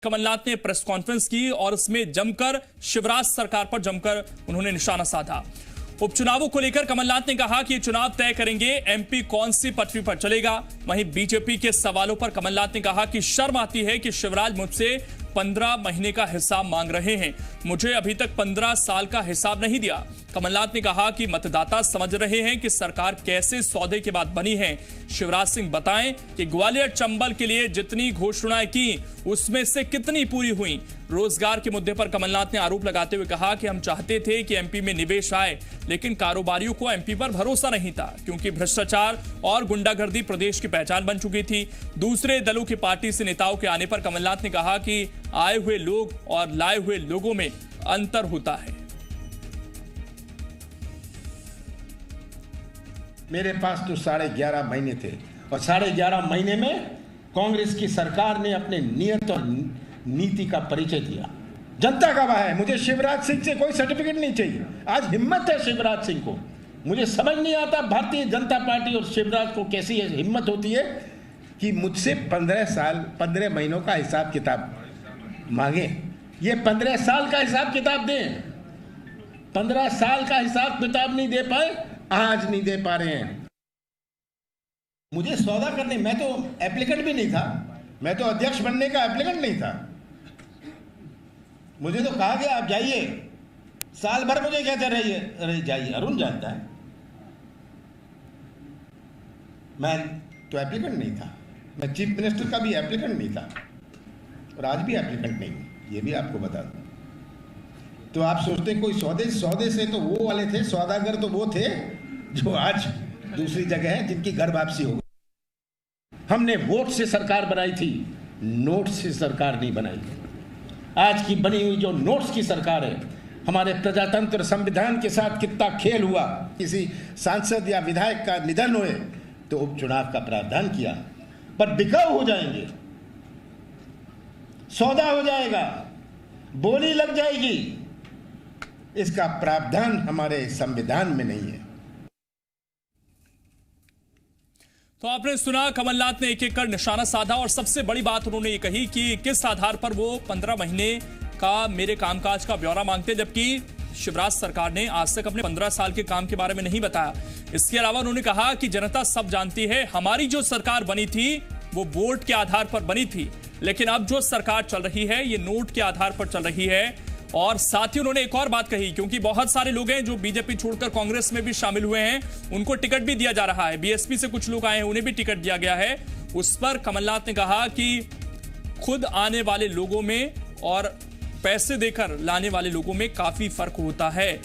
कमलनाथ ने press conference की और उसमें जमकर शिवराज सरकार पर जमकर उन्होंने निशाना साधा। उपचुनावों को लेकर कमलनाथ ने कहा कि चुनाव तय करेंगे एमपी कौन सी पटरी पर चलेगा। वहीं बीजेपी के सवालों पर कमलनाथ ने कहा कि शर्म आती है कि शिवराज मुझसे 15 महीने का हिसाब मांग रहे हैं, मुझे अभी तक 15 साल का हिसाब नहीं दिया। कमलनाथ ने कहा कि मतदाता समझ रहे हैं कि सरकार कैसे सौदे के बाद बनी है। शिवराज सिंह बताएं कि ग्वालियर चंबल के लिए जितनी घोषणाएं की उसमें से कितनी पूरी हुई। रोजगार के मुद्दे पर कमलनाथ ने आरोप लगाते हुए कहा कि हम चाहते थे कि एमपी में निवेश आए, लेकिन कारोबारियों को एमपी पर भरोसा नहीं था क्योंकि भ्रष्टाचार और गुंडागर्दी प्रदेश की पहचान बन चुकी थी। दूसरे दलों की पार्टी से नेताओं के आने पर कमलनाथ ने कहा कि आए हुए लोग और लाए हुए लोगों में अंतर होता है। मेरे पास तो 11.5 महीने थे और 11.5 महीने में कांग्रेस की सरकार ने अपने नियत और नीति का परिचय दिया। जनता गवाह है, मुझे शिवराज सिंह से कोई सर्टिफिकेट नहीं चाहिए। आज हिम्मत है शिवराज सिंह को, मुझे समझ नहीं आता भारतीय जनता पार्टी और शिवराज को कैसी हिम्मत होती है कि मुझसे 15 महीनों का हिसाब किताब मांगे। ये 15 साल का हिसाब किताब दें, 15 साल का हिसाब किताब नहीं दे पाए, आज नहीं दे पा रहे हैं। मुझे सौदा करने, मैं तो एप्लीकेंट भी नहीं था, मैं तो अध्यक्ष बनने का एप्लीकेंट नहीं था। मुझे तो कहा गया आप जाइए, साल भर मुझे कहते रहिए, अरे जाइए, अरुण जानता है, मैं तो एप्लीकेंट नहीं था, मैं चीफ मिनिस्टर का भी एप्लीकेंट नहीं था और आज भी एप्लीकेंट नहीं हूं, ये भी आपको बता दूं। तो आप सोचते हैं कोई सौदे से तो वो वाले थे, सौदागर तो वो थे जो आज दूसरी जगह है, जिनकी घर वापसी हो गई। हमने वोट से सरकार बनाई थी, नोट से सरकार नहीं बनाई। आज की बनी हुई जो नोट्स की सरकार है, हमारे प्रजातंत्र संविधान के साथ कितना खेल हुआ। किसी सांसद या विधायक का निधन हुए तो उपचुनाव का प्रावधान किया, पर बिकाऊ हो जाएंगे, सौदा हो जाएगा, बोली लग जाएगी, इसका प्रावधान हमारे संविधान में नहीं है। तो आपने सुना, कमलनाथ ने एक एक कर निशाना साधा और सबसे बड़ी बात उन्होंने ये कही कि किस आधार पर वो 15 महीने का मेरे कामकाज का ब्यौरा मांगते, जबकि शिवराज सरकार ने आज तक अपने 15 साल के काम के बारे में नहीं बताया। इसके अलावा उन्होंने कहा कि जनता सब जानती है, हमारी जो सरकार बनी थी वो वोट के आधार पर बनी थी, लेकिन अब जो सरकार चल रही है ये नोट के आधार पर चल रही है। और साथ ही उन्होंने एक और बात कही, क्योंकि बहुत सारे लोग हैं जो बीजेपी छोड़कर कांग्रेस में भी शामिल हुए हैं, उनको टिकट भी दिया जा रहा है, बीएसपी से कुछ लोग आए हैं, उन्हें भी टिकट दिया गया है। उस पर कमलनाथ ने कहा कि खुद आने वाले लोगों में और पैसे देकर लाने वाले लोगों में काफी फर्क होता है।